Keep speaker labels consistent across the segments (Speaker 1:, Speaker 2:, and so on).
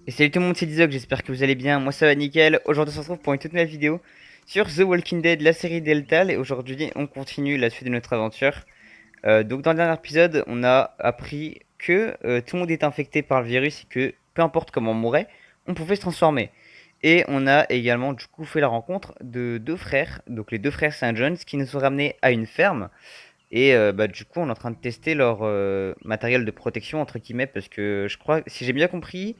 Speaker 1: Et salut tout le monde, c'est Dizog, j'espère que vous allez bien, moi ça va nickel. Aujourd'hui on se retrouve pour une toute nouvelle vidéo sur The Walking Dead, la série Delta. Et aujourd'hui on continue la suite de notre aventure. Donc dans le dernier épisode, on a appris que tout le monde est infecté par le virus et que peu importe comment on mourait, on pouvait se transformer. Et on a également du coup fait la rencontre de deux frères, donc les deux frères Saint John's qui nous ont ramenés à une ferme. Et du coup on est en train de tester leur matériel de protection entre guillemets parce que je crois, si j'ai bien compris,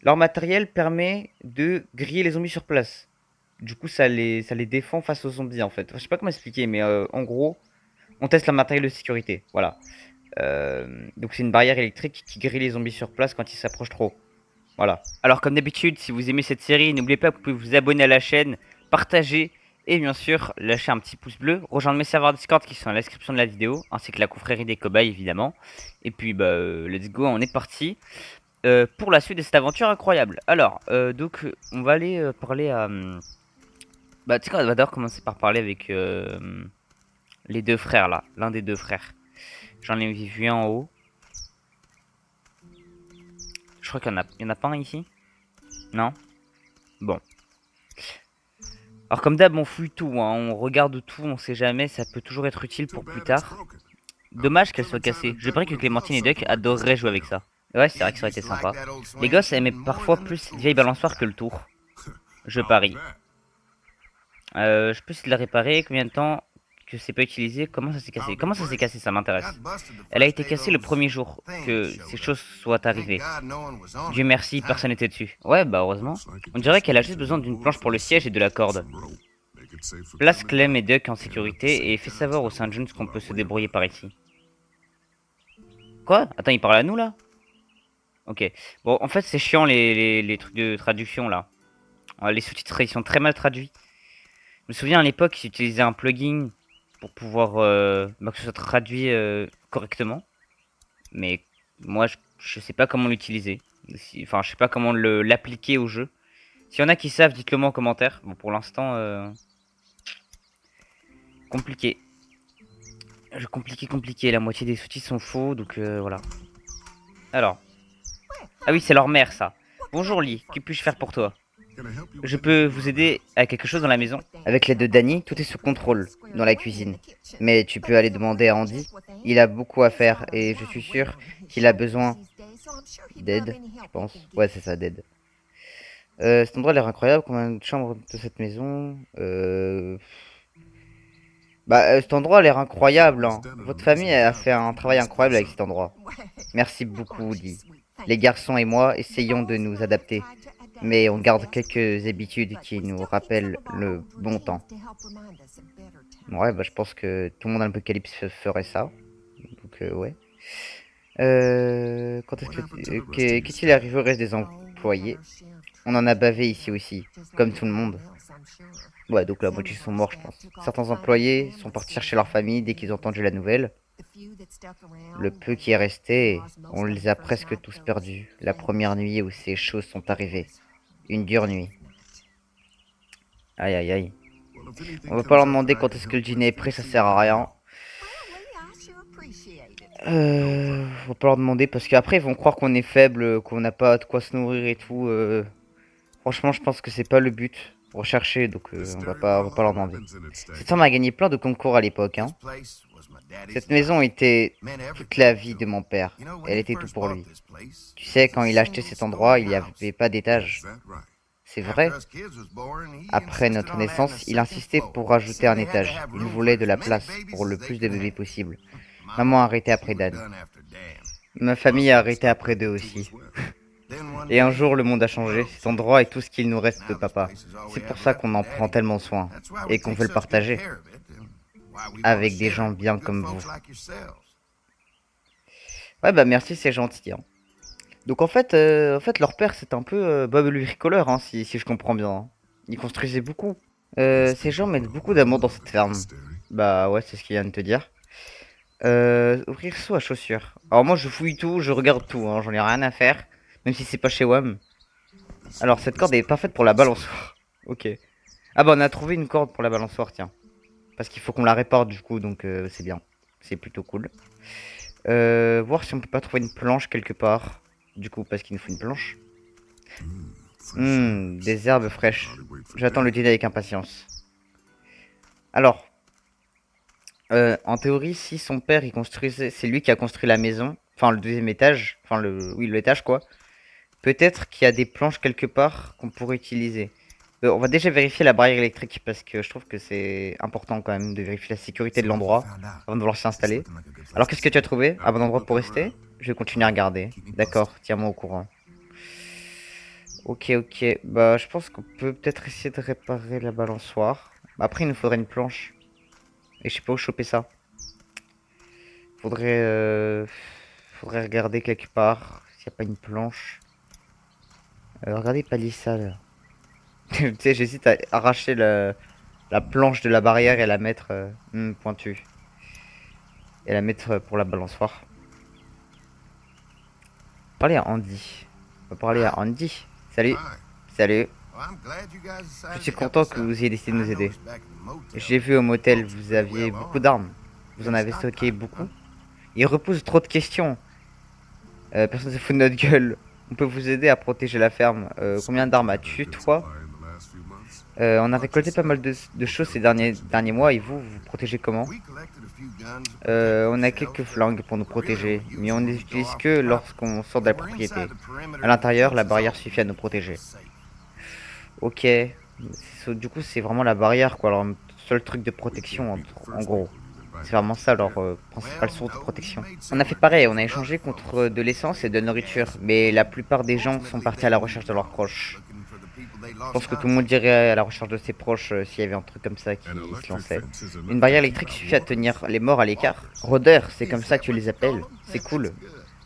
Speaker 1: leur matériel permet de griller les zombies sur place. Du coup, ça les défend face aux zombies en fait. Enfin, je sais pas comment expliquer, mais en gros, on teste leur matériel de sécurité. Voilà. Donc, c'est une barrière électrique qui grille les zombies sur place quand ils s'approchent trop. Voilà. Alors, comme d'habitude, si vous aimez cette série, n'oubliez pas que vous pouvez vous abonner à la chaîne, partager et bien sûr lâcher un petit pouce bleu. Rejoindre mes serveurs Discord qui sont dans la description de la vidéo, ainsi que la confrérie des cobayes évidemment. Et puis, let's go, on est parti. Pour la suite de cette aventure incroyable. Alors, on va aller parler à... Bah, tu sais quoi, on va d'abord commencer par parler avec les deux frères, là. L'un des deux frères. J'en ai vu un en haut. Je crois qu'il y en a pas un ici. Non. Bon. Alors, comme d'hab, on fouille tout, hein. On regarde tout, on sait jamais. Ça peut toujours être utile pour plus tard. Dommage qu'elle soit cassée. Je parie que Clémentine et Duck adoreraient jouer avec ça. Ouais, c'est vrai que ça aurait été sympa. Les gosses aimaient parfois plus cette vieille balançoire que le tour. Je parie. Je peux essayer de la réparer. Combien de temps que c'est pas utilisé? Comment ça s'est cassé? Comment ça s'est cassé? Ça m'intéresse. Elle a été cassée le premier jour que ces choses soient arrivées. Dieu merci, personne n'était dessus. Ouais, bah heureusement. On dirait qu'elle a juste besoin d'une planche pour le siège et de la corde. Place Clem et Duck en sécurité et fais savoir au Saint John's qu'on peut se débrouiller par ici. Quoi? Attends, il parle à nous là? Ok. Bon, en fait, c'est chiant les trucs de traduction là. Les sous-titres ils sont très mal traduits. Je me souviens à l'époque, j'utilisais un plugin pour pouvoir que ce soit traduit correctement. Mais moi, je sais pas comment l'utiliser. Enfin, je sais pas comment l'appliquer au jeu. S'il y en a qui savent, dites-le moi en commentaire. Bon, pour l'instant, compliqué. Compliqué. La moitié des sous-titres sont faux, donc voilà. Alors. Ah oui, c'est leur mère, ça. Bonjour, Lee. Que puis-je faire pour toi? Je peux vous aider à quelque chose dans la maison? Avec l'aide de Danny, tout est sous contrôle dans la cuisine. Mais tu peux aller demander à Andy. Il a beaucoup à faire et je suis sûr qu'il a besoin d'aide, je pense. Ouais, c'est ça, d'aide. Cet endroit a l'air incroyable. Combien de chambres de cette maison? Cet endroit a l'air incroyable, hein. Votre famille a fait un travail incroyable avec cet endroit. Merci beaucoup, Lee. Les garçons et moi essayons de nous adapter. Mais on garde quelques habitudes qui nous rappellent le bon temps. Ouais, bah je pense que tout le monde dans l'Apocalypse ferait ça. Donc ouais. Quand est-ce qu'est-il arrivé au reste des employés? On en a bavé ici aussi, comme tout le monde. Ouais, donc la moitié sont morts, je pense. Certains employés sont partis chercher leur famille dès qu'ils ont entendu la nouvelle. Le peu qui est resté, on les a presque tous perdus. La première nuit où ces choses sont arrivées. Une dure nuit. Aïe aïe aïe. On va pas leur demander quand est-ce que le dîner est prêt, ça sert à rien. On va pas leur demander parce qu'après ils vont croire qu'on est faible, qu'on n'a pas de quoi se nourrir et tout. Franchement, je pense que c'est pas le but recherché, donc on va pas leur demander. Cette femme a gagné plein de concours à l'époque, hein. Cette maison était toute la vie de mon père. Elle était tout pour lui. Tu sais, quand il a acheté cet endroit, il n'y avait pas d'étage. C'est vrai. Après notre naissance, il insistait pour rajouter un étage. Il voulait de la place pour le plus de bébés possible. Maman a arrêté après Dan. Ma famille a arrêté après d'eux aussi. Et un jour, le monde a changé. Cet endroit est tout ce qu'il nous reste de papa. C'est pour ça qu'on en prend tellement soin. Et qu'on veut le partager. Avec des gens bien comme vous. Ouais, bah merci, c'est gentil, hein. Donc en fait, leur père, c'est un peu Bob le bricoleur, hein, si je comprends bien, hein. Il construisait beaucoup. Ces gens mettent beaucoup d'amour dans cette ferme. Bah ouais, c'est ce qu'il vient de te dire. Ouvrir sous à chaussures. Alors moi, je fouille tout, je regarde tout, hein, j'en ai rien à faire. Même si c'est pas chez WAM. Alors, cette corde est parfaite pour la balançoire. Ok. Ah bah, on a trouvé une corde pour la balançoire, tiens. Parce qu'il faut qu'on la répare du coup, donc c'est bien. C'est plutôt cool. Voir si on peut pas trouver une planche quelque part. Du coup, parce qu'il nous faut une planche. Des herbes fraîches. J'attends le dîner avec impatience. Alors, en théorie, si son père il construisait, c'est lui qui a construit la maison, enfin le deuxième étage, enfin oui l'étage quoi. Peut-être qu'il y a des planches quelque part qu'on pourrait utiliser. On va déjà vérifier la barrière électrique parce que je trouve que c'est important quand même de vérifier la sécurité de l'endroit avant de vouloir s'installer. Alors qu'est-ce que tu as trouvé? Un bon endroit pour rester? Je vais continuer à regarder. D'accord, tiens-moi au courant. Ok, ok. Bah, je pense qu'on peut peut-être essayer de réparer la balançoire. Après, il nous faudrait une planche. Et je sais pas où choper ça. Faudrait, faudrait regarder quelque part s'il n'y a pas une planche. Regardez palissade. Tu sais, j'hésite à arracher la planche de la barrière et la mettre pointue. Et la mettre pour la balançoire. Parler à Andy. On va parler à Andy. Salut. Salut. Je suis content que vous ayez décidé de nous aider. J'ai vu au motel, vous aviez beaucoup d'armes. Vous en avez stocké beaucoup. Il repose trop de questions. Personne ne se fout de notre gueule. On peut vous aider à protéger la ferme. Combien d'armes as-tu, toi? On a récolté pas mal de choses ces derniers mois et vous protégez comment? On a quelques flingues pour nous protéger, mais on ne les utilise que lorsqu'on sort de la propriété. À l'intérieur, la barrière suffit à nous protéger. Ok. Du coup, c'est vraiment la barrière, quoi. Alors, seul truc de protection, en gros. C'est vraiment ça leur principale source de protection. On a fait pareil, on a échangé contre de l'essence et de la nourriture, mais la plupart des gens sont partis à la recherche de leurs proches. Je pense que tout le monde irait à la recherche de ses proches s'il y avait un truc comme ça qui se lançait. Une barrière électrique suffit à tenir les morts à l'écart. Rôdeurs, c'est comme ça que tu les appelles. C'est cool.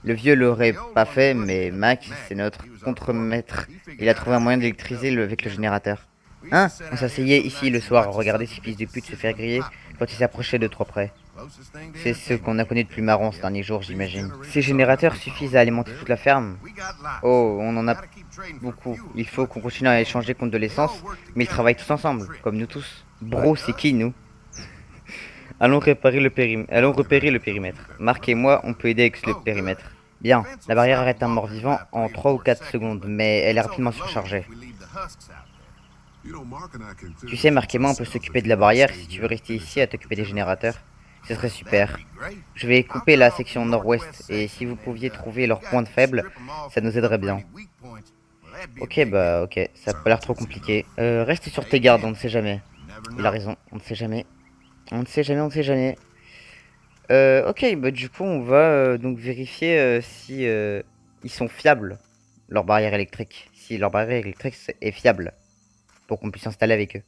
Speaker 1: Le vieux l'aurait pas fait, mais Mac, c'est notre contremaître. Il a trouvé un moyen d'électriser avec le générateur. Hein? On s'asseyait ici le soir à regarder ce fils de pute se faire griller quand il s'approchait de trop près. C'est ce qu'on a connu de plus marrant ces derniers jours, j'imagine. Ces générateurs suffisent à alimenter toute la ferme. Oh, on en a beaucoup. Il faut qu'on continue à échanger contre de l'essence, mais ils travaillent tous ensemble, comme nous tous. Bro, c'est qui, nous? Allons repérer le périmètre. Marc et moi, on peut aider avec le périmètre. Bien, la barrière arrête un mort-vivant en 3 ou 4 secondes, mais elle est rapidement surchargée. Tu sais, Marc et moi, on peut s'occuper de la barrière si tu veux rester ici à t'occuper des générateurs. Ce serait super. Je vais couper la section nord-ouest, et si vous pouviez trouver leur point de faible, ça nous aiderait bien. Ok, bah ok, ça a pas l'air trop compliqué. Reste sur tes gardes, on ne sait jamais. Il a raison, on ne sait jamais. On ne sait jamais, on ne sait jamais. Ok, bah du coup, on va donc vérifier si ils sont fiables, leur barrière électrique. Si leur barrière électrique est fiable, pour qu'on puisse s'installer avec eux.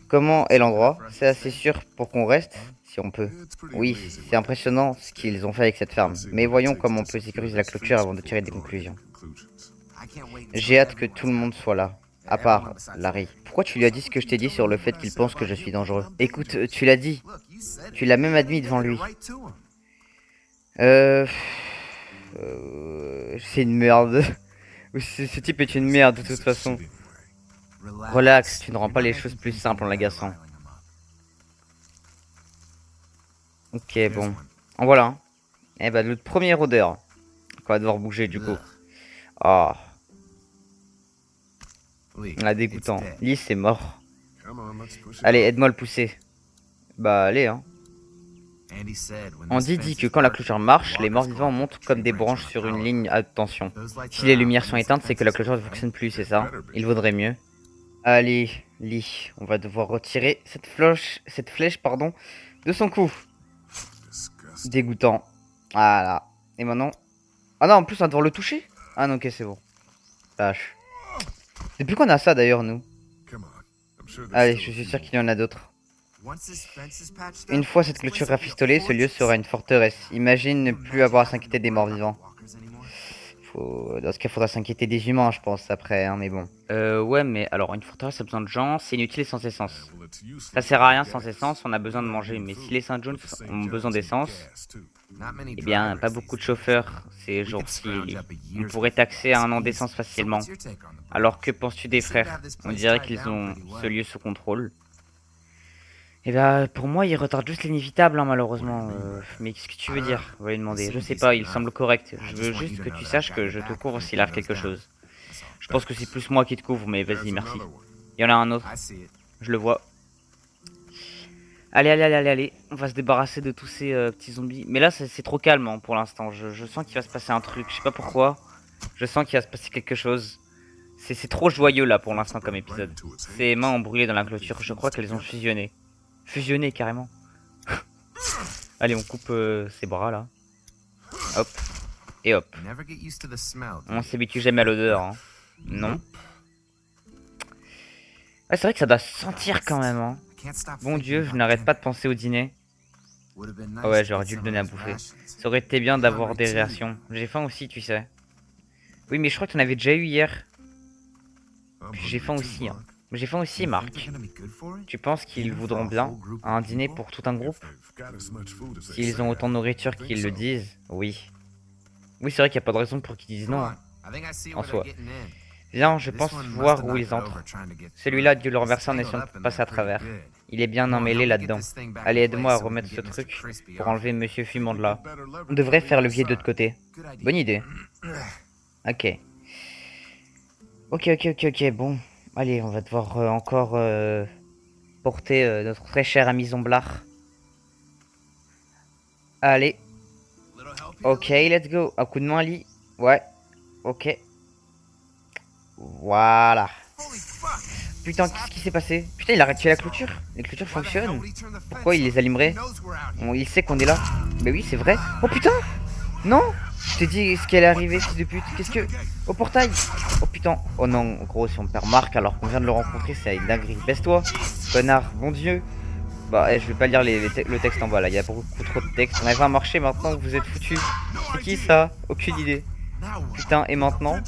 Speaker 1: Comment est l'endroit? C'est assez sûr pour qu'on reste, si on peut. Oui, c'est impressionnant ce qu'ils ont fait avec cette ferme. Mais voyons comment on peut sécuriser la clôture avant de tirer des conclusions. J'ai hâte que tout le monde soit là. À part Larry. Pourquoi tu lui as dit ce que je t'ai dit sur le fait qu'il pense que je suis dangereux? Écoute, tu l'as dit. Tu l'as même admis devant lui. C'est une merde. Ce type est une merde de toute façon. Relax, tu ne rends pas les choses plus simples en l'agaçant. Ok, bon. En voilà un. Eh bah, le premier rôdeur. Qu'on va devoir bouger du coup. Oh. Ah, dégoûtant. Lee, c'est mort. Allez, aide-moi à le pousser. Bah, allez, hein. Andy dit que quand la clôture marche, les morts-vivants montent comme des branches sur une ligne à haute tension. Si les lumières sont éteintes, c'est que la clôture ne fonctionne plus, c'est ça? Il vaudrait mieux. Allez, Lee, on va devoir retirer cette flèche, pardon, de son cou. Dégoûtant. Voilà. Et maintenant... Ah non, en plus, on va devoir le toucher? Ah non, ok, c'est bon. Lâche. Depuis qu'on a ça, d'ailleurs, nous? Allez, je suis sûr qu'il y en a d'autres. Une fois cette clôture rafistolée, ce lieu sera une forteresse. Imagine ne plus avoir à s'inquiéter des morts vivants. Dans ce cas, il faudra s'inquiéter des humains, je pense, après, hein, mais bon. Ouais, mais alors, une forteresse a besoin de gens, c'est inutile sans essence. Ça sert à rien sans essence, on a besoin de manger. Mais si les Saint Jones ont besoin d'essence, eh bien, pas beaucoup de chauffeurs ces jours-ci. On pourrait taxer un an d'essence facilement. Alors, que penses-tu des frères? On dirait qu'ils ont ce lieu sous contrôle. Et bah, pour moi, il retarde juste l'inévitable, hein, malheureusement. Mais qu'est-ce que tu veux dire? On va lui demander. Je sais pas, il semble correct. Je veux juste que tu saches que je te couvre s'il arrive quelque chose. Je pense que c'est plus moi qui te couvre, mais vas-y, merci. Il y en a un autre. Je le vois. Allez, allez, allez, allez, allez. On va se débarrasser de tous ces petits zombies. Mais là, c'est trop calme hein, pour l'instant. Je sens qu'il va se passer un truc. Je sais pas pourquoi. Je sens qu'il va se passer quelque chose. C'est trop joyeux là pour l'instant comme épisode. Ses mains ont brûlé dans la clôture. Je crois qu'elles ont fusionné. Fusionné carrément. Allez, on coupe ses bras là. Hop. Et hop. On s'habitue jamais à l'odeur. Hein. Non. Ouais, c'est vrai que ça doit sentir quand même. Hein. Bon Dieu, je n'arrête pas de penser au dîner. Ah ouais, j'aurais dû le donner à bouffer. Ça aurait été bien d'avoir des réactions. J'ai faim aussi, tu sais. Oui, mais je crois que t'en avais déjà eu hier. J'ai faim aussi. Hein. J'ai faim aussi, Marc. Tu penses qu'ils voudront bien un dîner pour tout un groupe? S'ils ont autant de nourriture qu'ils le disent, oui. Oui, c'est vrai qu'il n'y a pas de raison pour qu'ils disent non. Hein, en soi. Viens, je pense voir où ils entrent. Celui-là, Dieu le remercie en essayant de passer à travers. Il est bien emmêlé là-dedans. Allez, aide-moi à remettre ce truc pour enlever Monsieur Fumant de là. On devrait faire le levier de l'autre côté. Bonne idée. Ok. Ok, bon. Allez, on va devoir encore porter notre très cher ami Zomblard. Allez. Ok, let's go. Un coup de main, Ali. Ouais. Ok. Voilà. Putain, qu'est-ce qui s'est passé? Putain, il a tué la clôture. Les clôtures fonctionnent. Pourquoi il les allumerait? Bon, il sait qu'on est là. Mais oui, c'est vrai. Oh putain! Non! Je t'ai dit ce qui allait arriver, fils de pute. Qu'est-ce que... Au portail! Oh putain! Oh non, gros, si on perd Marc alors qu'on vient de le rencontrer, c'est une dinguerie. Baisse-toi! Connard, bon Dieu! Bah, je vais pas lire le texte en bas là, il y a beaucoup trop de texte. On avait un marché maintenant, vous êtes foutus. C'est qui ça? Aucune idée. Putain, et maintenant,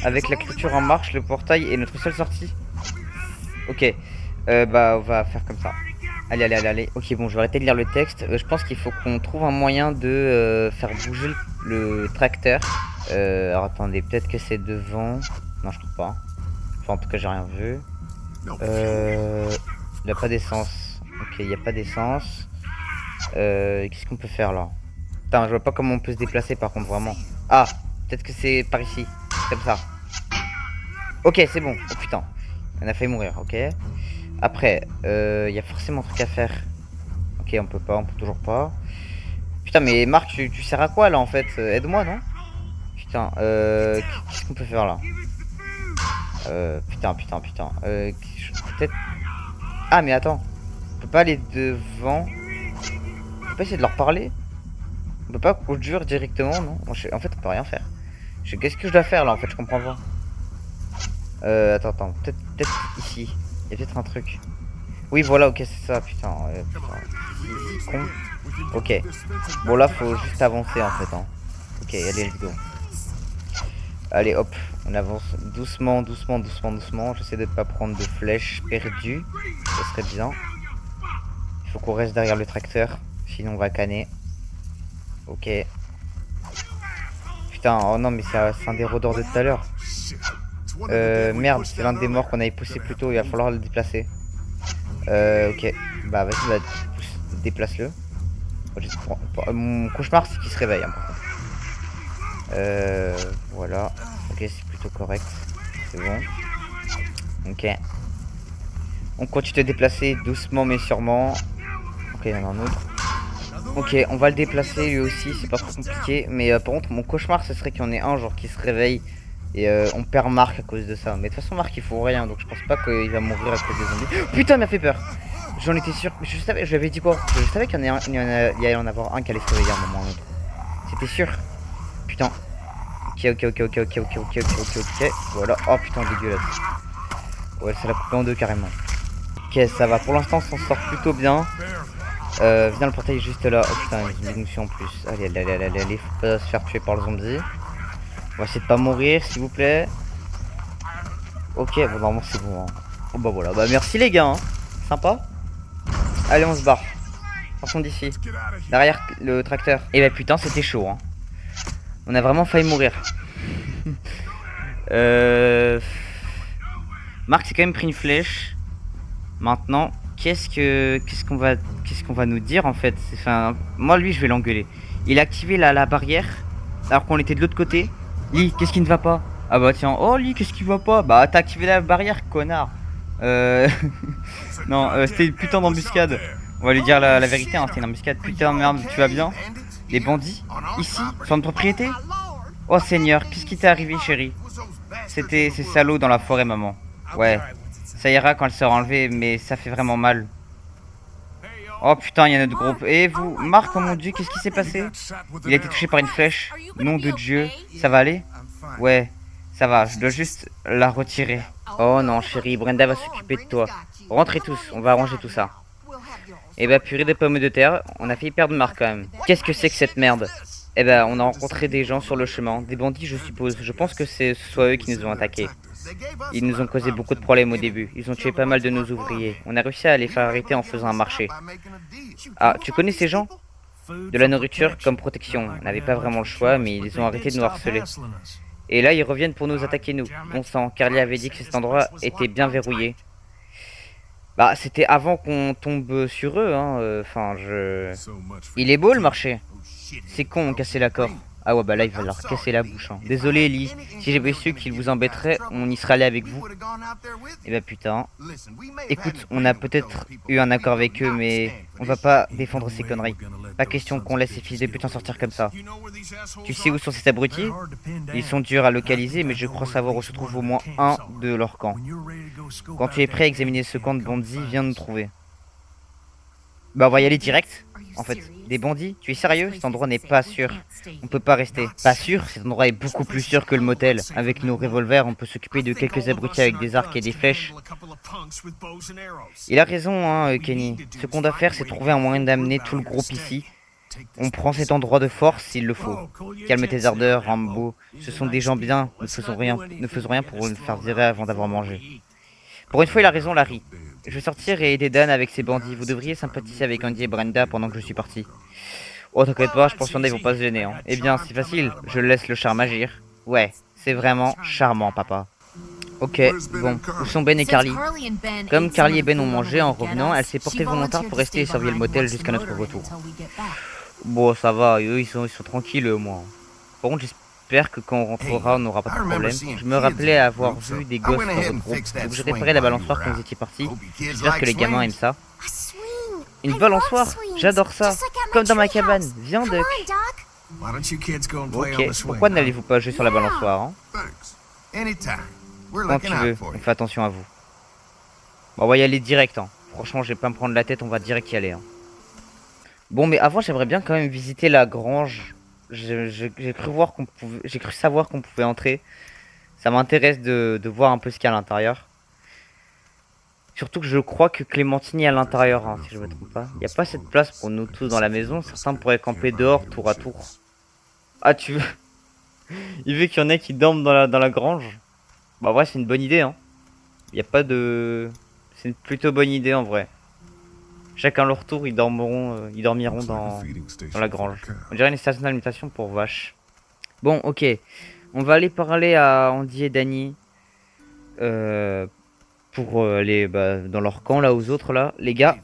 Speaker 1: avec la clôture en marche, le portail est notre seule sortie. Ok, bah on va faire comme ça. Allez, allez, allez, allez. Ok, bon, je vais arrêter de lire le texte. Je pense qu'il faut qu'on trouve un moyen de faire bouger le tracteur. Alors attendez, peut-être que c'est devant. Non, je trouve pas. Enfin, en tout cas, j'ai rien vu. Il n'y a pas d'essence. Ok, il n'y a pas d'essence. Qu'est-ce qu'on peut faire là? Putain, je vois pas comment on peut se déplacer par contre, vraiment. Ah, peut-être que c'est par ici. Comme ça. Ok, c'est bon. Oh putain. On a failli mourir, ok. Après, il y a forcément un truc à faire. Ok, on peut pas, on peut toujours pas. Putain, mais Marc, tu sers à quoi là en fait? Aide-moi, non? Putain, qu'est-ce qu'on peut faire là? Putain. Peut-être. Ah, mais attends. On peut pas aller devant. On peut pas essayer de leur parler? On peut pas conduire directement, non? En fait, on peut rien faire. Qu'est-ce que je dois faire là en fait? Je comprends pas. Attends. Peut-être ici. Il y a peut-être un truc. Oui, voilà, ok, c'est ça, putain. Putain. Con. Ok. Bon, là, faut juste avancer en fait. Hein. Ok, allez, let's go. Allez, hop. On avance doucement. J'essaie de pas prendre de flèches perdues. Ça serait bien. Il faut qu'on reste derrière le tracteur. Sinon, on va canner. Ok. Putain, oh non, mais c'est un des rôdeurs de tout à l'heure. Merde, c'est l'un des morts qu'on avait poussé plus tôt, il va falloir le déplacer. Ok, bah vas-y, déplace-le. Mon cauchemar c'est qu'il se réveille hein, par contre. Voilà, ok, c'est plutôt correct. C'est bon. Ok. On continue de déplacer doucement mais sûrement. Ok, il y en a un autre. Ok, on va le déplacer lui aussi, c'est pas trop compliqué. Mais par contre, mon cauchemar ce serait qu'il y en ait un genre qui se réveille. Et on perd Marc à cause de ça. Mais de toute façon, Marc il faut rien. Donc je pense pas qu'il va mourir à cause des zombies. Oh, putain, il m'a fait peur. J'en étais sûr. Je savais, je lui avais dit quoi? Je savais qu'il y allait en avoir un qui allait se réveiller à un moment ou un autre. C'était sûr. Putain. Ok. Voilà. Oh putain, dégueulasse. Ouais, ça l'a coupé en deux carrément. Ok, ça va. Pour l'instant, on s'en sort plutôt bien. Viens, le portail est juste là. Oh putain, il y a une munition en plus. Allez. Faut pas se faire tuer par le zombie. On va essayer de pas mourir s'il vous plaît. Ok, bon normalement c'est bon hein. Oh bah voilà, bah merci les gars hein. Sympa. Allez on se barre. Partons d'ici. Derrière le tracteur. Et bah putain c'était chaud hein. On a vraiment failli mourir. Marc s'est quand même pris une flèche. Maintenant, qu'est-ce qu'on va nous dire en fait? Enfin, moi lui je vais l'engueuler. Il a activé la barrière alors qu'on était de l'autre côté. Lee, qu'est-ce qui ne va pas? Ah bah tiens, oh Lee, qu'est-ce qui va pas? Bah t'as activé la barrière, connard. Euh... non, c'était une putain d'embuscade. On va lui dire la vérité, hein, c'était une embuscade. Putain de merde, tu vas bien? Les bandits? Ici? Sur notre propriété? Oh Seigneur, qu'est-ce qui t'est arrivé chérie? C'était ces salauds dans la forêt maman. Ouais, ça ira quand elle sera enlevée, mais ça fait vraiment mal. Oh putain, il y a notre groupe. Et vous, Marc, oh mon dieu, qu'est-ce qui s'est passé? Il a été touché par une flèche. Nom de Dieu, ça va aller? Ouais, ça va, je dois juste la retirer. Oh non chérie, Brenda va s'occuper de toi. Rentrez tous, on va arranger tout ça. Eh bah purée de pommes de terre, on a failli perdre Marc quand même. Qu'est-ce que c'est que cette merde? Eh bah on a rencontré des gens sur le chemin, des bandits je suppose. Je pense que ce soit eux qui nous ont attaqués. Ils nous ont causé beaucoup de problèmes au début. Ils ont tué pas mal de nos ouvriers. On a réussi à les faire arrêter en faisant un marché. Ah, tu connais ces gens? De la nourriture comme protection. On n'avait pas vraiment le choix, mais ils ont arrêté de nous harceler. Et là, ils reviennent pour nous attaquer nous. Bon sang, Carly avait dit que cet endroit était bien verrouillé. Bah, c'était avant qu'on tombe sur eux, hein. Enfin, Il est beau le marché. C'est con, on cassait l'accord. Ah ouais, bah là, il va leur casser la bouche. Hein. Désolé, Ellie. Si j'avais su qu'il vous embêterait, on y serait allé avec vous. Eh bah putain. Écoute, on a peut-être eu un accord avec eux, mais on va pas défendre ces conneries. Pas question qu'on laisse ces fils de pute en sortir comme ça. Tu sais où sont ces abrutis? Ils sont durs à localiser, mais je crois savoir où se trouve au moins un de leur camp. Quand tu es prêt à examiner ce camp de bandits, viens nous trouver. Bah on va y aller direct. En fait, des bandits? Tu es sérieux? Cet endroit n'est pas sûr. On peut pas rester. Pas sûr? Cet endroit est beaucoup plus sûr que le motel. Avec nos revolvers, on peut s'occuper de quelques abrutis avec des arcs et des flèches. Il a raison, hein, Kenny. Ce qu'on doit faire, c'est trouver un moyen d'amener tout le groupe ici. On prend cet endroit de force s'il le faut. Calme tes ardeurs, Rambo. Ce sont des gens bien. Ne faisons rien pour le faire virer avant d'avoir mangé. Pour une fois, il a raison, Larry. Je vais sortir et aider Dan avec ses bandits. Vous devriez sympathiser avec Andy et Brenda pendant que je suis parti. Oh, t'inquiète pas, je pense qu'ils vont pas se gêner. Hein. Eh bien, c'est facile. Je laisse le charme agir. Ouais, c'est vraiment charmant, papa. Ok, bon. Où sont Ben et Carly? Comme Carly et Ben ont mangé en revenant, elle s'est portée volontaire pour rester et surveiller le motel jusqu'à notre retour. Bon, ça va. Eux, ils sont tranquilles, au moins. Par contre, j'espère que quand on rentrera, on n'aura pas de problème. Je me rappelais avoir vu des gosses dans votre groupe, donc j'ai réparé la balançoire quand vous étiez partis. J'espère que les gamins aiment ça. Une balançoire? J'adore ça. Comme dans ma cabane. Viens, Duck. Ok, pourquoi n'allez-vous pas jouer sur la balançoire, hein? Quand tu veux, on fait attention à vous. Bon, on va y aller direct, hein. Franchement, je vais pas me prendre la tête, on va direct y aller, hein. Bon, mais avant, j'aimerais bien quand même visiter la grange. J'ai cru savoir qu'on pouvait entrer. Ça m'intéresse de voir un peu ce qu'il y a à l'intérieur. Surtout que je crois que Clémentine est à l'intérieur, hein, si je me trompe pas. Il n'y a pas cette place pour nous tous dans la maison. Certains pourraient camper dehors, tour à tour. Ah, tu veux... Il veut qu'il y en ait qui dorment dans la grange. Bah, en vrai, c'est une bonne idée, hein. Il n'y a pas de... C'est une plutôt bonne idée, en vrai. Chacun leur tour, ils dormiront dans la grange. On dirait une station d'alimentation pour vaches. Bon, ok. On va aller parler à Andy et Danny. Pour aller dans leur camp, là, aux autres, là. Les gars,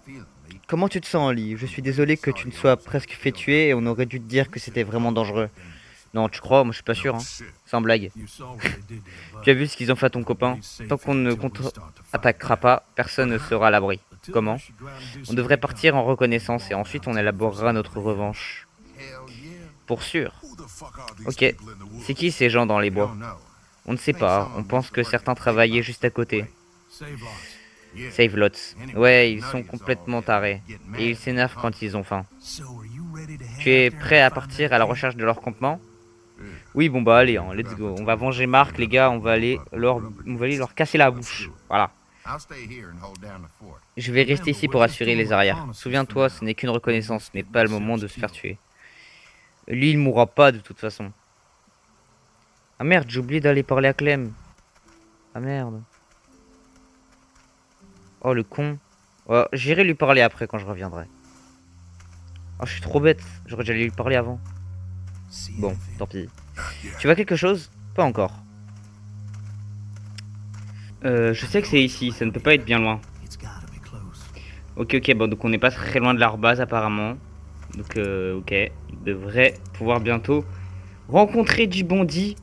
Speaker 1: comment tu te sens, Ali? Je suis désolé que tu ne sois presque fait tuer et on aurait dû te dire que c'était vraiment dangereux. Non, tu crois? Moi, je suis pas sûr, hein. Sans blague. Tu as vu ce qu'ils ont fait à ton copain? Tant qu'on ne contre-attaquera pas, personne ne sera à l'abri. Comment? On devrait partir en reconnaissance et ensuite on élaborera notre revanche. Pour sûr. Ok. C'est qui ces gens dans les bois? On ne sait pas. On pense que certains travaillaient juste à côté. Save Lots. Ouais, ils sont complètement tarés. Et ils s'énervent quand ils ont faim. Tu es prêt à partir à la recherche de leur campement? Oui, bon bah allez, hein, let's go. On va venger Marc, les gars. On va aller leur casser la bouche. Voilà. Je vais rester ici pour assurer les arrières. Souviens-toi, ce n'est qu'une reconnaissance, ce n'est pas le moment de se faire tuer. Lui, il mourra pas de toute façon. Ah merde, j'ai oublié d'aller parler à Clem. Ah merde. Oh le con. Oh, j'irai lui parler après quand je reviendrai. Oh, je suis trop bête. J'aurais dû aller lui parler avant. Bon, tant pis. Tu vois quelque chose? Pas encore. Je sais que c'est ici, ça ne peut pas être bien loin. Ok, ok, bon, donc on n'est pas très loin de leur base apparemment. Donc, ok. On devrait pouvoir bientôt rencontrer du bandit.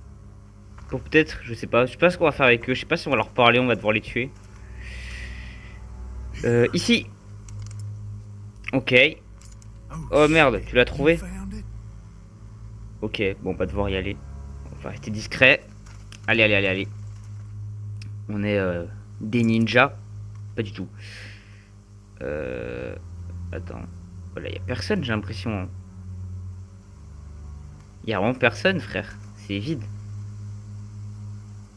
Speaker 1: Pour peut-être, je sais pas ce qu'on va faire avec eux. Je sais pas si on va leur parler, on va devoir les tuer. Ici. Ok. Oh merde, tu l'as trouvé? Ok, bon, on va devoir y aller. On va rester discret. Allez, allez, allez, allez. On est des ninjas. Pas du tout. Attends. Voilà, y a personne, j'ai l'impression. Hein. Y a vraiment personne, frère. C'est vide.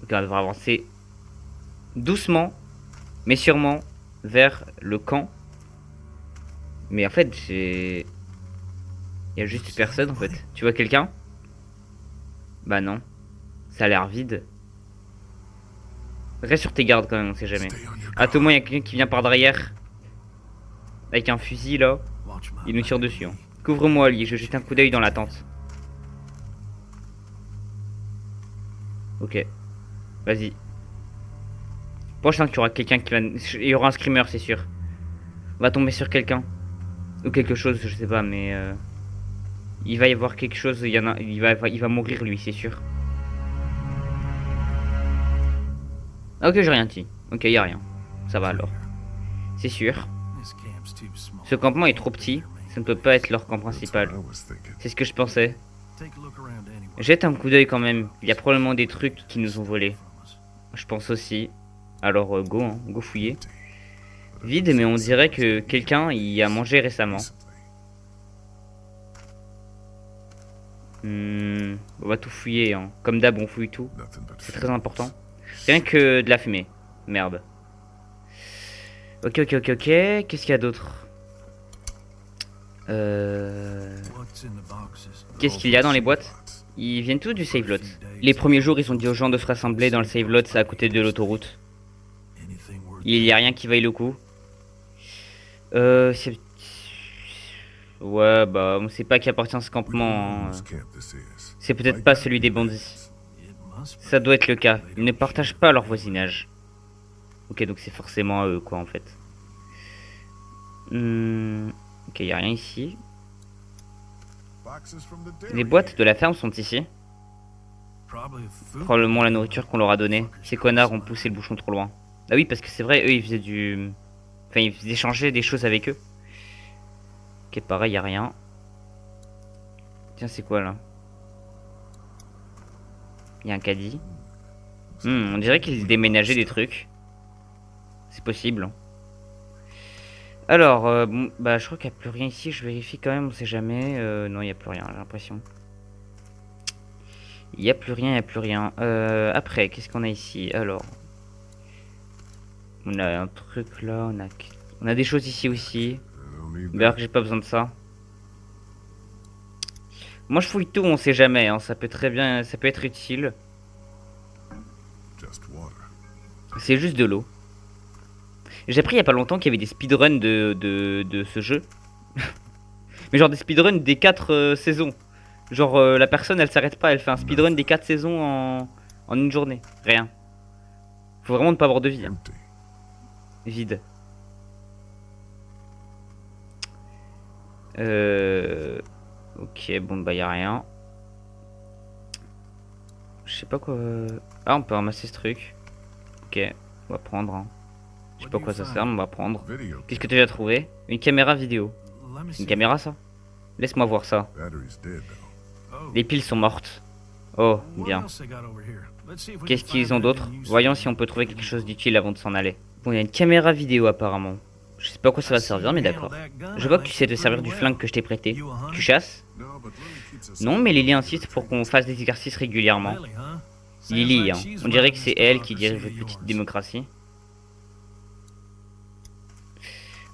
Speaker 1: Ok, on va devoir avancer doucement, mais sûrement, vers le camp. Mais en fait, j'ai... Y a juste personne, en fait. Tu vois quelqu'un? Bah non. Ça a l'air vide. Reste sur tes gardes quand même, on sait jamais. À tout moment, y a quelqu'un qui vient par derrière. Avec un fusil, là. Il nous tire dessus. Hein. Couvre-moi, Ali. Je jette un coup d'œil dans la tente. Ok. Vas-y. Prochain, qu'il y aura quelqu'un qui va... Il y aura un screamer, c'est sûr. On va tomber sur quelqu'un. Ou quelque chose, je sais pas, mais... Il va y avoir quelque chose, il y en a... il va mourir, lui, c'est sûr. Ah, ok, j'ai rien dit. Ok, y a rien. Ça va alors. C'est sûr. Ce campement est trop petit. Ça ne peut pas être leur camp principal. C'est ce que je pensais. Jette un coup d'œil quand même. Il y a probablement des trucs qui nous ont volés. Je pense aussi. Alors go, hein, go fouiller. Vide, mais on dirait que quelqu'un y a mangé récemment. On va tout fouiller. Hein. Comme d'hab, on fouille tout. C'est très important. Rien que de la fumée. Merde. Ok, ok, ok, ok. Qu'est-ce qu'il y a d'autre? Qu'est-ce qu'il y a dans les boîtes? Ils viennent tous du save lot. Les premiers jours, ils ont dit aux gens de se rassembler dans le save lot, c'est à côté de l'autoroute. Il y a rien qui vaille le coup. Ouais, bah, on sait pas qui appartient à ce campement. Hein. C'est peut-être pas celui des bandits. Ça doit être le cas. Ils ne partagent pas leur voisinage. Ok, donc c'est forcément à eux, quoi, en fait. Ok, y a rien ici. Les boîtes de la ferme sont ici. Probablement la nourriture qu'on leur a donnée. Ces connards ont poussé le bouchon trop loin. Ah oui, parce que c'est vrai, eux, ils faisaient du... Enfin, ils échangeaient des choses avec eux. Ok, pareil, y a rien. Tiens, c'est quoi, là? Y a un caddie. On dirait qu'ils déménageaient des trucs. C'est possible. Alors, bon, bah, je crois qu'il n'y a plus rien ici. Je vérifie quand même, on sait jamais. Non, il n'y a plus rien, j'ai l'impression. Il n'y a plus rien, il n'y a plus rien. Après, qu'est-ce qu'on a ici? Alors, on a un truc là, on a des choses ici aussi. D'ailleurs, j'ai pas besoin de ça. Moi, je fouille tout, on sait jamais. Hein. Ça peut très bien, ça peut être utile. C'est juste de l'eau. J'ai appris il y a pas longtemps qu'il y avait des speedruns de ce jeu. Mais genre des speedruns des 4 saisons. Genre la personne elle s'arrête pas, elle fait un speedrun des 4 saisons en une journée. Rien. Faut vraiment ne pas avoir de vie. Hein. Vide. Ok, bon bah y a rien. Je sais pas quoi... Ah on peut ramasser ce truc. Ok, on va prendre. Hein. Je sais pas quoi ça sert, mais on va prendre. Qu'est-ce que tu as trouvé? Une caméra vidéo. C'est une caméra ça? Laisse-moi voir ça. Les piles sont mortes. Oh, bien. Qu'est-ce qu'ils ont d'autre? Voyons si on peut trouver quelque chose d'utile avant de s'en aller. Bon, il y a une caméra vidéo apparemment. Je sais pas à quoi ça va servir, mais d'accord. Je vois que tu sais te servir du flingue que je t'ai prêté. Tu chasses? Non, mais Lily insiste pour qu'on fasse des exercices régulièrement. Lily, hein. On dirait que c'est elle qui dirige votre petite démocratie.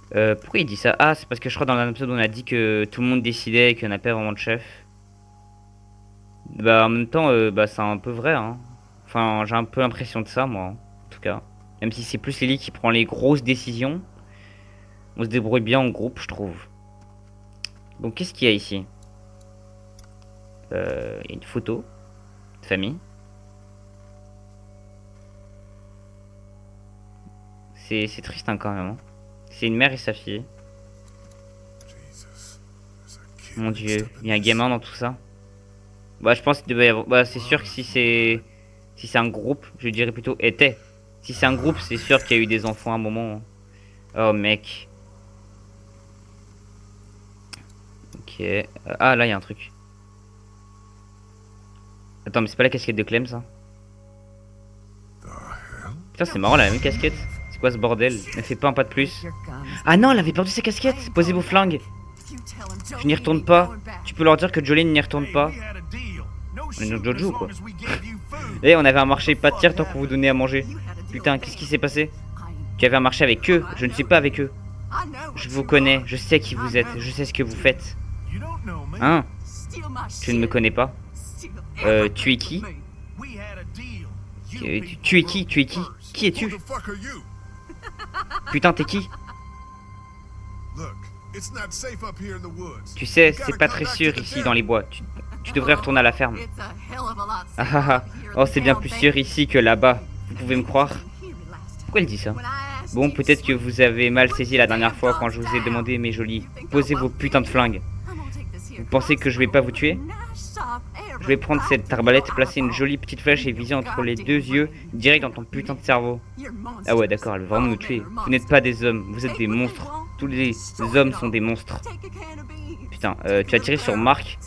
Speaker 1: Pourquoi il dit ça? Ah, c'est parce que je crois dans un épisode on a dit que tout le monde décidait et qu'il n'y en a pas vraiment de chef. Bah en même temps, bah c'est un peu vrai, hein. Enfin, j'ai un peu l'impression de ça, moi, en tout cas. Même si c'est plus Lily qui prend les grosses décisions. On se débrouille bien en groupe, je trouve. Donc qu'est-ce qu'il y a ici? Il y a une photo de famille. C'est triste hein, quand même. Hein. C'est une mère et sa fille. Mon dieu, il y a un gamin dans tout ça. Bah je pense qu'il devait y avoir... Bah c'est sûr que si c'est un groupe, je dirais plutôt était. Si c'est un groupe, c'est sûr qu'il y a eu des enfants à un moment. Oh mec. Ok. Ah là il y a un truc. Attends mais c'est pas la casquette de Clem ça? Putain c'est marrant la même casquette. C'est quoi ce bordel? Ne fait pas un pas de plus. Ah non elle avait perdu ses casquettes. Posez vos flingues. Je n'y retourne pas. Tu peux leur dire que Jolene n'y retourne pas. On est dans Jojo quoi. Et on avait un marché pas de tir tant qu'on vous donnait à manger. Putain qu'est-ce qui s'est passé? Tu avais un marché avec eux. Je ne suis pas avec eux. Je vous connais. Je sais qui vous êtes. Je sais ce que vous faites. Hein? Tu ne me connais pas? Tu es qui? Tu es qui? Tu es qui? Qui es-tu? Putain t'es qui? Tu sais, c'est pas très sûr ici dans les bois. Tu devrais retourner à la ferme. Ah ah ah. Oh, c'est bien plus sûr ici que là-bas. Vous pouvez me croire? Pourquoi elle dit ça? Bon, peut-être que vous avez mal saisi la dernière fois quand je vous ai demandé, mes jolis. Posez vos putains de flingues. Vous pensez que je vais pas vous tuer? Je vais prendre cette arbalète, placer une jolie petite flèche et viser entre les deux yeux, direct dans ton putain de cerveau. Ah ouais, d'accord, elle veut vraiment nous tuer. Vous n'êtes pas des hommes, vous êtes des monstres. Tous les hommes sont des monstres. Putain, tu as tiré sur Marc.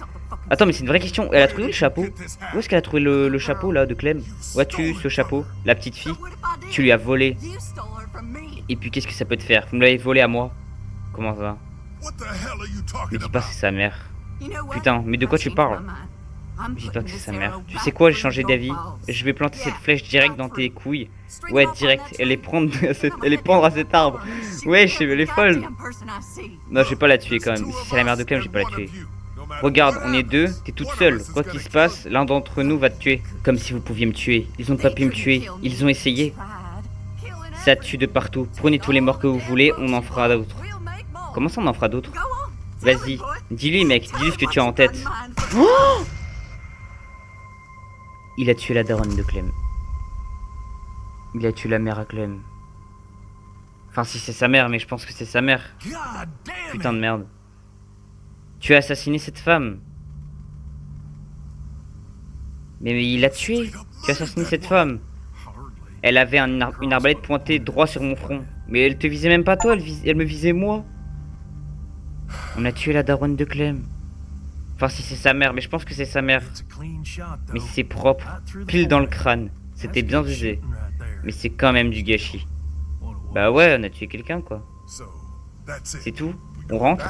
Speaker 1: Attends, mais c'est une vraie question. Elle a trouvé le chapeau? Où est-ce qu'elle a trouvé le chapeau là de Clem? Où as-tu ce chapeau? La petite fille? Tu lui as volé. Et puis qu'est-ce que ça peut te faire? Vous me l'avez volé à moi. Comment ça? Mais dis pas que c'est sa mère. Putain, mais de quoi tu parles? Dis pas que c'est sa mère. Tu sais quoi, j'ai changé d'avis. Je vais planter cette flèche direct dans tes couilles. Ouais, direct. Elle est prendre à cet arbre. Ouais, elle est folle. Non, je vais pas la tuer quand même. Si c'est la mère de Clem, je vais pas la tuer. Regarde, on est deux, t'es toute seule. Quoi qu'il se passe, l'un d'entre nous va te tuer. Comme si vous pouviez me tuer. Ils ont pas pu me tuer. Ils ont essayé. Ça tue de partout. Prenez tous les morts que vous voulez, on en fera d'autres. Comment ça on en fera d'autres? Vas-y, dis-lui mec, dis-lui ce que tu as en tête. Oh! Il a tué la daronne de Clem. Il a tué la mère à Clem. Enfin si c'est sa mère, mais je pense que c'est sa mère. Putain de merde. Tu as assassiné cette femme. Mais il l'a tuée. Tu as assassiné cette femme. Elle avait une arbalète pointée droit sur mon front. Mais elle te visait même pas toi, elle me visait moi. On a tué la daronne de Clem. Enfin si c'est sa mère, mais je pense que c'est sa mère. Mais c'est propre, pile dans le crâne. C'était bien visé. Mais c'est quand même du gâchis. Bah ouais, on a tué quelqu'un quoi. C'est tout? On rentre?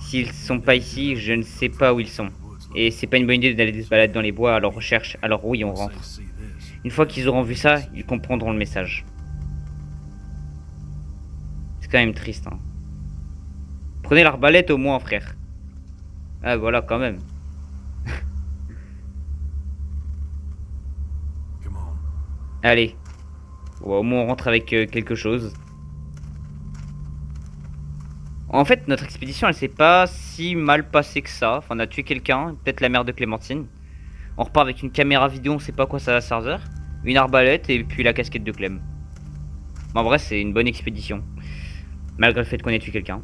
Speaker 1: S'ils sont pas ici, je ne sais pas où ils sont. Et c'est pas une bonne idée d'aller se balader dans les bois à leur recherche, alors oui on rentre. Une fois qu'ils auront vu ça, ils comprendront le message. C'est quand même triste hein. Prenez l'arbalète au moins frère. Ah voilà quand même. Allez. Bon, au moins on rentre avec quelque chose. En fait notre expédition elle s'est pas si mal passée que ça. Enfin on a tué quelqu'un, peut-être la mère de Clémentine. On repart avec une caméra vidéo, on sait pas quoi ça va servir. Une arbalète et puis la casquette de Clem. En vrai c'est une bonne expédition. Malgré le fait qu'on ait tué quelqu'un.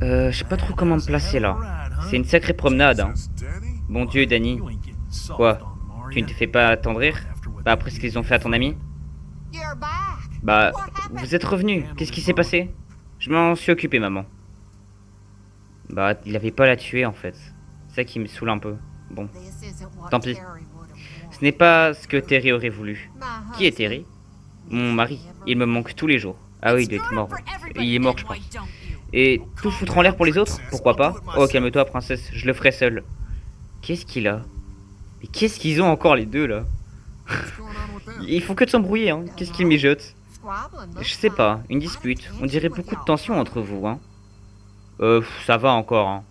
Speaker 1: Je sais pas trop comment me placer là. C'est une sacrée promenade hein. Bon Dieu Danny. Quoi? Tu ne te fais pas attendrir? Bah après ce qu'ils ont fait à ton ami? Bah vous êtes revenu. Qu'est-ce qui s'est passé? Je m'en suis occupé maman. Bah il avait pas la tuer en fait. C'est ça qui me saoule un peu. Bon. Tant pis. Ce n'est pas ce que Terry aurait voulu. Qui est Terry? Mon mari. Il me manque tous les jours. Ah oui il doit être mort. Il est mort je pense. Et tout foutre en l'air pour les autres? Pourquoi pas? Oh calme-toi princesse, je le ferai seul. Qu'est-ce qu'il a? Mais qu'est-ce qu'ils ont encore les deux là? Ils font que de s'embrouiller hein. Qu'est-ce qu'ils mijotent? Je sais pas, une dispute. On dirait beaucoup de tension entre vous hein. Ça va encore hein.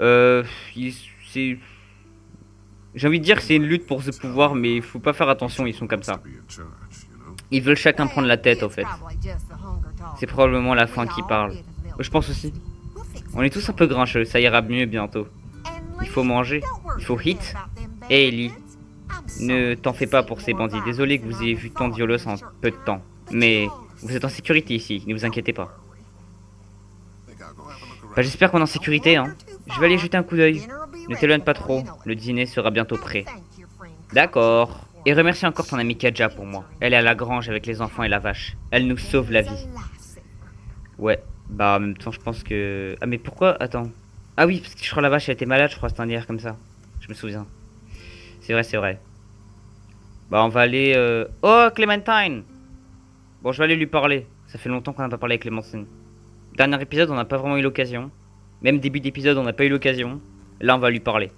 Speaker 1: C'est... J'ai envie de dire que c'est une lutte pour ce pouvoir, mais il faut pas faire attention, ils sont comme ça. Ils veulent chacun prendre la tête, en fait. C'est probablement la faim qui parle. Je pense aussi. On est tous un peu grincheux, ça ira mieux bientôt. Il faut manger, il faut hit. Et Ellie. Ne t'en fais pas pour ces bandits. Désolé que vous ayez vu tant de violos en peu de temps. Mais vous êtes en sécurité ici, ne vous inquiétez pas. Bah, j'espère qu'on est en sécurité, hein. Je vais aller jeter un coup d'œil. Ne t'éloigne pas trop, le dîner sera bientôt prêt. D'accord. Et remercie encore ton amie Kaja pour moi. Elle est à la grange avec les enfants et la vache. Elle nous sauve la vie. Ouais, bah en même temps je pense que... Ah mais pourquoi? Attends. Ah oui, parce que je crois la vache elle était malade, je crois, c'était un délire comme ça. Je me souviens. C'est vrai, c'est vrai. Bah on va aller... Oh, Clémentine! Bon, je vais aller lui parler. Ça fait longtemps qu'on n'a pas parlé avec Clémentine. Dernier épisode, on n'a pas vraiment eu l'occasion. Même début d'épisode, on n'a pas eu l'occasion. Là, on va lui parler.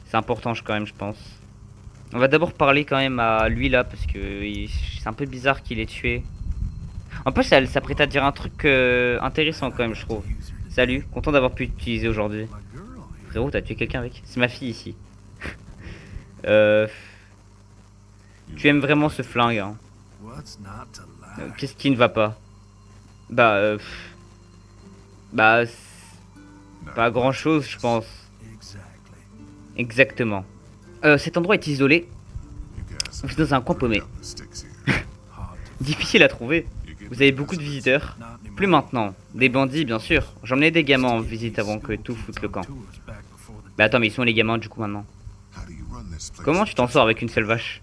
Speaker 1: C'est important quand même, je pense. On va d'abord parler quand même à lui là, parce que c'est un peu bizarre qu'il ait tué. En plus, elle s'apprête à dire un truc intéressant quand même, je trouve. Salut, content d'avoir pu l'utiliser aujourd'hui. Frérot, t'as tué quelqu'un avec? C'est ma fille ici. Tu aimes vraiment ce flingue, hein. Qu'est-ce qui ne va pas? Bah, bah, pas grand chose, je pense. Exactement. Cet endroit est isolé. Vous êtes dans un coin paumé. Difficile à trouver. Vous avez beaucoup de visiteurs. Plus maintenant. Des bandits, bien sûr. J'emmenais des gamins en visite avant que tout foute le camp. Bah attends, mais ils sont les gamins du coup maintenant. Comment tu t'en sors avec une seule vache?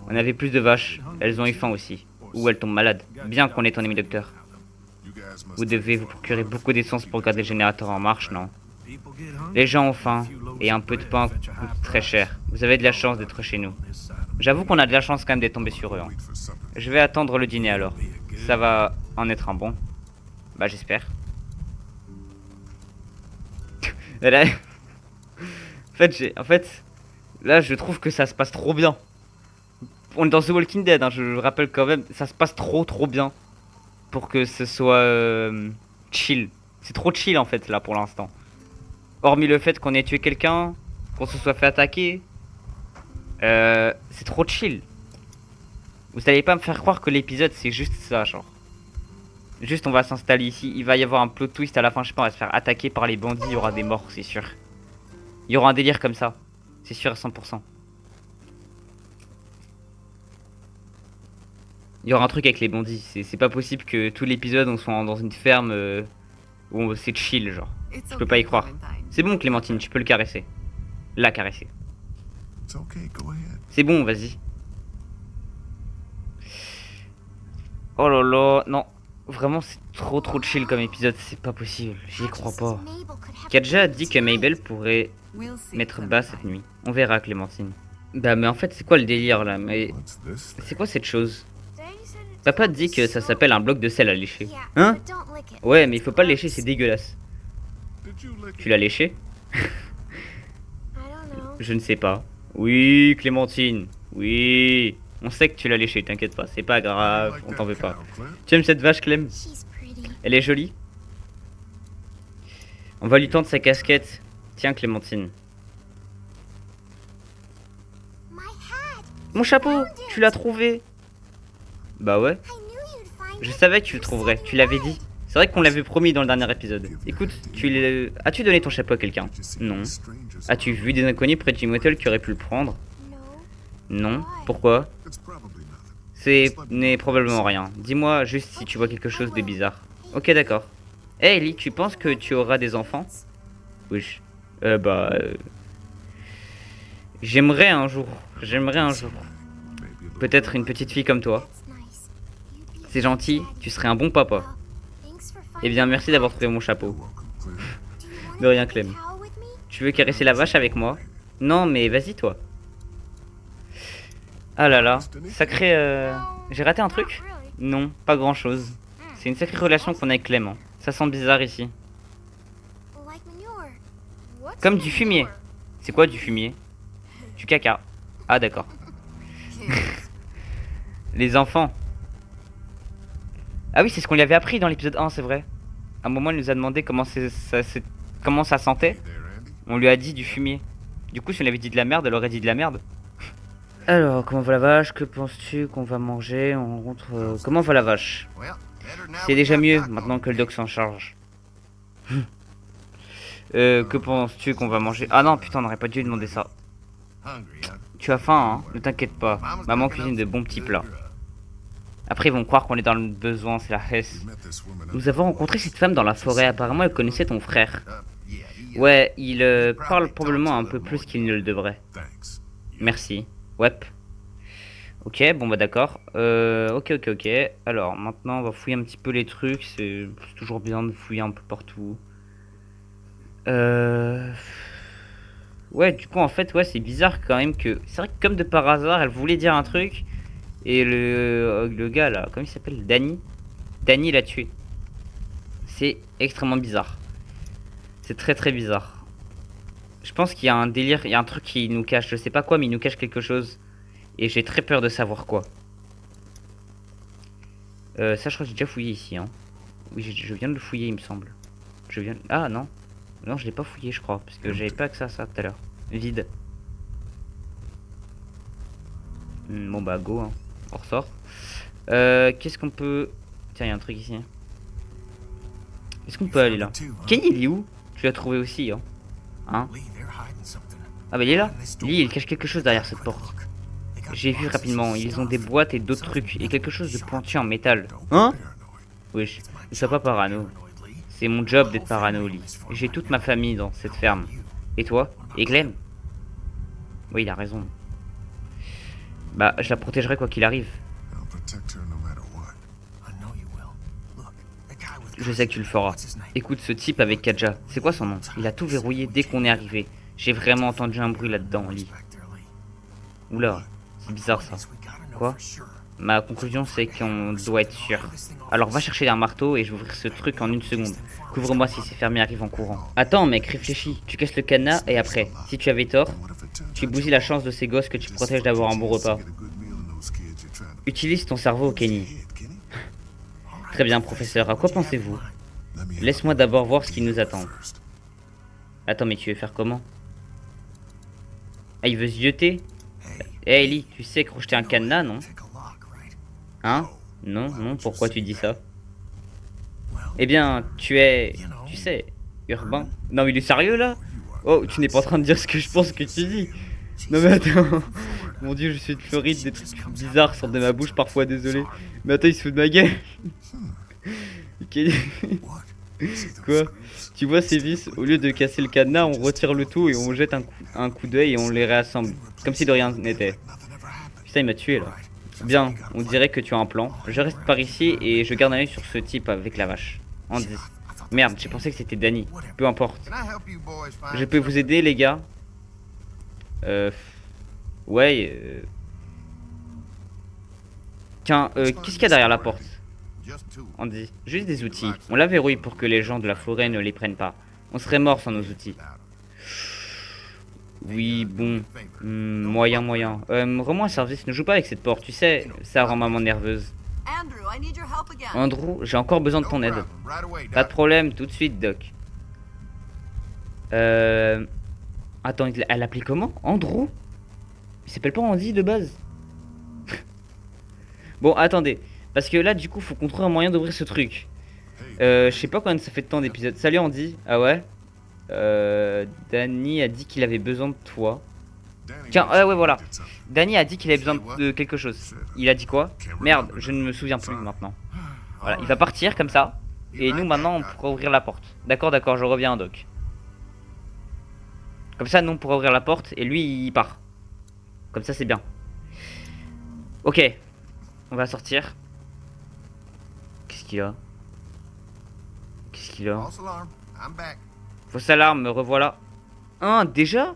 Speaker 1: On avait plus de vaches. Elles ont eu faim aussi. Ou elles tombent malades. Bien qu'on ait ton ami docteur. Vous devez vous procurer beaucoup d'essence pour garder le générateur en marche, non? Les gens ont faim. Et un peu de pain coûte très cher. Vous avez de la chance d'être chez nous. J'avoue qu'on a de la chance quand même d'être tombé sur eux. Hein. Je vais attendre le dîner alors. Ça va en être un bon. Bah j'espère. Là... en fait, là je trouve que ça se passe trop bien. On est dans The Walking Dead, hein, je rappelle quand même, ça se passe trop bien. Pour que ce soit chill. C'est trop chill en fait là pour l'instant. Hormis le fait qu'on ait tué quelqu'un, qu'on se soit fait attaquer. C'est trop chill. Vous allez pas me faire croire que l'épisode c'est juste ça, genre. Juste on va s'installer ici, il va y avoir un plot twist à la fin, je sais pas, on va se faire attaquer par les bandits, il y aura des morts, c'est sûr. Il y aura un délire comme ça, c'est sûr à 100%. Il y aura un truc avec les bandits, c'est pas possible que tout l'épisode on soit dans une ferme où c'est chill, genre. Je peux pas y croire. C'est bon Clémentine, tu peux le caresser. La caresser. C'est bon, vas-y. Oh là là, non. Vraiment, c'est trop chill comme épisode, c'est pas possible. J'y crois pas. Kaja a dit que Mabel pourrait mettre bas cette nuit. On verra, Clémentine. Bah, mais en fait, c'est quoi le délire là? Mais c'est quoi cette chose? Papa dit que ça s'appelle un bloc de sel à lécher. Hein? Ouais, mais il faut pas le lécher, c'est dégueulasse. Tu l'as léché? Je ne sais pas. Oui, Clémentine. Oui. On sait que tu l'as léché, t'inquiète pas, c'est pas grave, on t'en veut pas. Tu aimes cette vache, Clem? Elle est jolie. On va lui tendre sa casquette. Tiens, Clémentine. Mon chapeau, tu l'as trouvé. Bah ouais. Je savais que tu le trouverais, tu l'avais dit. C'est vrai qu'on l'avait promis dans le dernier épisode. Écoute, as-tu donné ton chapeau à quelqu'un? Non. As-tu vu des inconnus près de Jim Whittle qui auraient pu le prendre? Non. Pourquoi? N'est probablement rien. Dis-moi juste si tu vois quelque chose de bizarre. Ok, d'accord. Hey Ellie, tu penses que tu auras des enfants? Oui. J'aimerais un jour. J'aimerais un jour. Peut-être une petite fille comme toi. C'est gentil, tu serais un bon papa. Eh bien, merci d'avoir trouvé mon chapeau. De rien, Clem. Tu veux caresser la vache avec moi? Non, mais vas-y, toi. Ah là là, sacré... J'ai raté un truc? Non, pas grand-chose. C'est une sacrée relation qu'on a avec Clem. Hein. Ça sent bizarre ici. Comme du fumier. C'est quoi du fumier? Du caca. Ah d'accord. Les enfants. Ah oui, c'est ce qu'on lui avait appris dans l'épisode 1, c'est vrai. À un moment, il nous a demandé comment ça sentait. On lui a dit du fumier. Du coup, si on lui avait dit de la merde, elle aurait dit de la merde. Alors, comment va la vache? Que penses-tu qu'on va manger? On rentre... Comment va la vache? C'est déjà mieux, maintenant que le doc s'en charge. Que penses-tu qu'on va manger? Ah non, putain, on n'aurait pas dû lui demander ça. Tu as faim, hein? Ne t'inquiète pas. Maman cuisine de bons petits plats. Après, ils vont croire qu'on est dans le besoin, c'est la hesse. Nous avons rencontré cette femme dans la forêt. Apparemment, elle connaissait ton frère. Ouais, il parle probablement un peu plus qu'il ne le devrait. Merci. Ouais. Ok, bon bah d'accord. Ok. Alors, maintenant, on va fouiller un petit peu les trucs. C'est toujours bien de fouiller un peu partout. Ouais, du coup, en fait, ouais, c'est bizarre quand même que... C'est vrai que comme de par hasard, elle voulait dire un truc. Et le gars, là, comment il s'appelle? Danny l'a tué. C'est extrêmement bizarre. C'est très bizarre. Je pense qu'il y a un délire, il y a un truc qui nous cache. Je sais pas quoi, mais il nous cache quelque chose. Et j'ai très peur de savoir quoi. Ça, je crois que j'ai déjà fouillé ici, hein. Oui, je viens de le fouiller, il me semble. Ah, non. Non, je l'ai pas fouillé, je crois. Parce que j'avais pas accès à ça tout à l'heure. Vide. Bon, bah, go, hein. On ressort. Qu'est-ce qu'on peut... Tiens, il y a un truc ici. Est-ce qu'on peut aller là? Kenny, il est où? Tu l'as trouvé aussi, hein? Hein? Ah, bah, il est là. Lee, il cache quelque chose derrière cette porte. J'ai vu rapidement. Ils ont des boîtes et d'autres trucs. Et quelque chose de pointu en métal. Hein? Wesh, ne sois pas parano. C'est mon job d'être parano, Lee. J'ai toute ma famille dans cette ferme. Et toi? Et Glenn? Oui, il a raison. Bah, je la protégerai quoi qu'il arrive. Je sais que tu le feras. Écoute, ce type avec Kaja, c'est quoi son nom? Il a tout verrouillé dès qu'on est arrivé. J'ai vraiment entendu un bruit là-dedans, Lee. Oula, c'est bizarre ça. Quoi? Ma conclusion c'est qu'on doit être sûr. Alors va chercher un marteau et je vais ouvrir ce truc en 1 seconde. Couvre-moi si ces fermiers arrivent en courant. Attends mec, réfléchis. Tu casses le cadenas et après, si tu avais tort, tu bousilles la chance de ces gosses que tu protèges d'avoir un bon repas. Utilise ton cerveau, Kenny. Très bien, professeur. À quoi pensez-vous? Laisse-moi d'abord voir ce qui nous attend. Attends, mais tu veux faire comment? Ah, il veut se jeter? Eh, Ellie, tu sais crocheter un cadenas, non? Hein? Non, pourquoi tu dis ça? Eh bien, tu sais, urbain. Non, mais il est sérieux, là? Oh, tu n'es pas en train de dire ce que je pense que tu dis. Non, mais attends. Mon dieu, je suis de Floride, des trucs bizarres sortent de ma bouche parfois, désolé. Mais attends, il se fout de ma gueule. Ok. Quoi? Tu vois ces vis, au lieu de casser le cadenas, on retire le tout et on jette un coup d'œil et on les réassemble. Comme si de rien n'était. Putain, il m'a tué là. Bien, on dirait que tu as un plan. Je reste par ici et je garde un œil sur ce type avec la vache. Andy. Merde, j'ai pensé que c'était Danny. Peu importe. Je peux vous aider, les gars? Ouais. Tiens, qu'est-ce qu'il y a derrière la porte? Andy, juste des outils. On la verrouille pour que les gens de la forêt ne les prennent pas. On serait mort sans nos outils. Oui, bon. Moyen. Rends-moi un service, ne joue pas avec cette porte, tu sais, ça rend maman nerveuse. Andrew, j'ai encore besoin de ton aide. Pas de problème, tout de suite, Doc. Attends, elle l'appelait comment? Andrew? Il s'appelle pas Andy de base? Bon, attendez. Parce que là, du coup, faut qu'on trouve un moyen d'ouvrir ce truc. Je sais pas combien ça fait de temps d'épisode. Salut Andy. Ah ouais? Danny a dit qu'il avait besoin de toi. Tiens, ouais, voilà. Danny a dit qu'il avait besoin de quelque chose. Il a dit quoi? Merde, je ne me souviens plus maintenant. Voilà, il va partir comme ça. Et nous, maintenant, on pourra ouvrir la porte. D'accord, je reviens, Doc. Comme ça, nous, on pourra ouvrir la porte et lui, il part. Comme ça, c'est bien. Ok. On va sortir. Qu'est-ce qu'il a? Fausse alarme, me revoilà. Hein, déjà?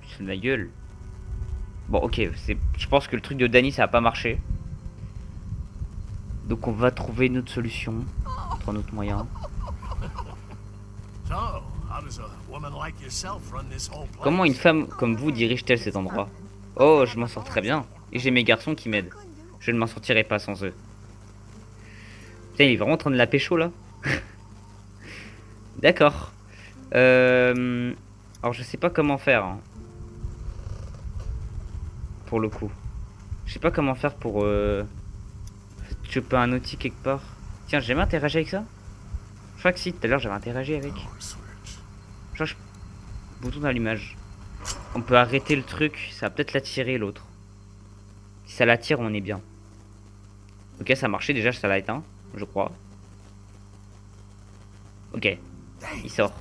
Speaker 1: C'est de ma gueule. Bon, ok, je pense que le truc de Danny, ça va pas marcher. Donc on va trouver une autre solution. Un autre moyen. Comment une femme comme vous dirige-t-elle cet endroit? Oh, je m'en sors très bien. Et j'ai mes garçons qui m'aident. Je ne m'en sortirai pas sans eux. Putain, il est vraiment en train de la pécho là. D'accord. Alors je sais pas comment faire. Hein. Pour le coup. Je sais pas comment faire pour choper un outil quelque part. Tiens, j'ai jamais interagi avec ça? Je crois que si, tout à l'heure j'avais interagi avec. Change bouton d'allumage. On peut arrêter le truc. Ça va peut-être l'attirer, l'autre. Si ça l'attire, on est bien. Ok, ça a marché. Déjà, ça l'a éteint, je crois. Ok, il sort.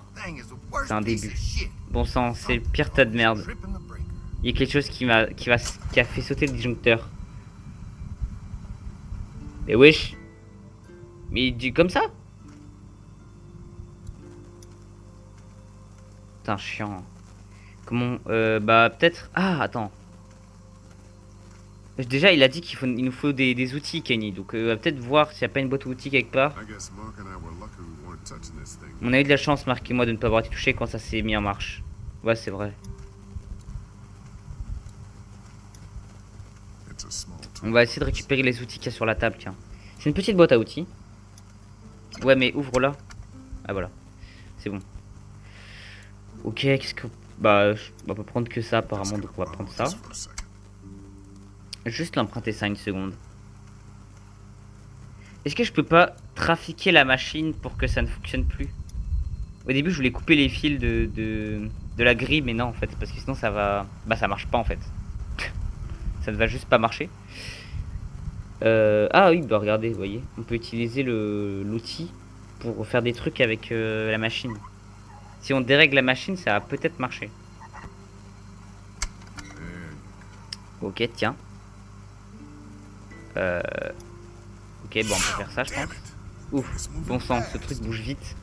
Speaker 1: C'est un début. Bon sang, c'est le pire tas de merde. Il y a quelque chose qui a fait sauter le disjoncteur. Mais wesh. Mais il dit comme ça. Putain, chiant. Comment bah peut-être. Ah, attends. Déjà, il a dit il nous faut des outils, Kenny. Donc, peut-être voir s'il n'y a pas une boîte à outils quelque part. On a eu de la chance, Marc et moi, de ne pas avoir été touchés quand ça s'est mis en marche. Ouais, c'est vrai. On va essayer de récupérer les outils qu'il y a sur la table, tiens. C'est une petite boîte à outils. Ouais, mais ouvre-la. Ah, voilà. C'est bon. Ok, qu'est-ce que... Bah, on peut prendre que ça, apparemment, donc on va prendre ça. Juste l'emprunter ça une seconde. Est-ce que je peux pas trafiquer la machine pour que ça ne fonctionne plus? Au début, je voulais couper les fils de la grille, mais non, en fait, parce que sinon ça va... Bah, ça marche pas, en fait. Ça ne va juste pas marcher. Ah oui, bah regardez, vous voyez. On peut utiliser l'outil pour faire des trucs avec la machine. Si on dérègle la machine, ça va peut-être marcher. Ok, tiens. Ok, bon, on peut faire ça, je pense. Ouf, bon sang, ce truc bouge vite.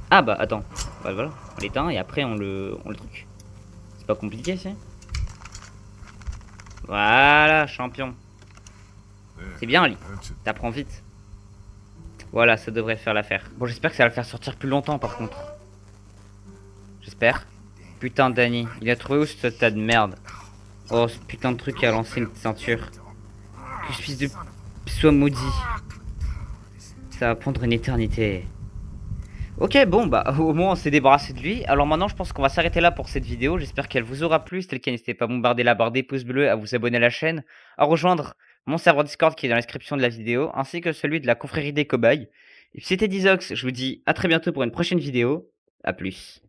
Speaker 1: Ah bah, attends. Bah, voilà, on l'éteint et après on le truc. C'est pas compliqué, si. Voilà, champion. C'est bien, Ali. T'apprends vite. Voilà, ça devrait faire l'affaire. Bon, j'espère que ça va le faire sortir plus longtemps, par contre. J'espère. Putain, Danny, il a trouvé où ce tas de merde? Oh, ce putain de truc a lancé une ceinture. Que ce fils de... soit maudit. Ça va prendre une éternité. Ok, bon, bah, au moins on s'est débarrassé de lui. Alors maintenant, je pense qu'on va s'arrêter là pour cette vidéo. J'espère qu'elle vous aura plu. C'était le cas, n'hésitez pas à bombarder la barre des pouces bleus, à vous abonner à la chaîne, à rejoindre mon serveur Discord qui est dans la description de la vidéo, ainsi que celui de la confrérie des cobayes. Et puis c'était Dizox, je vous dis à très bientôt pour une prochaine vidéo. À plus.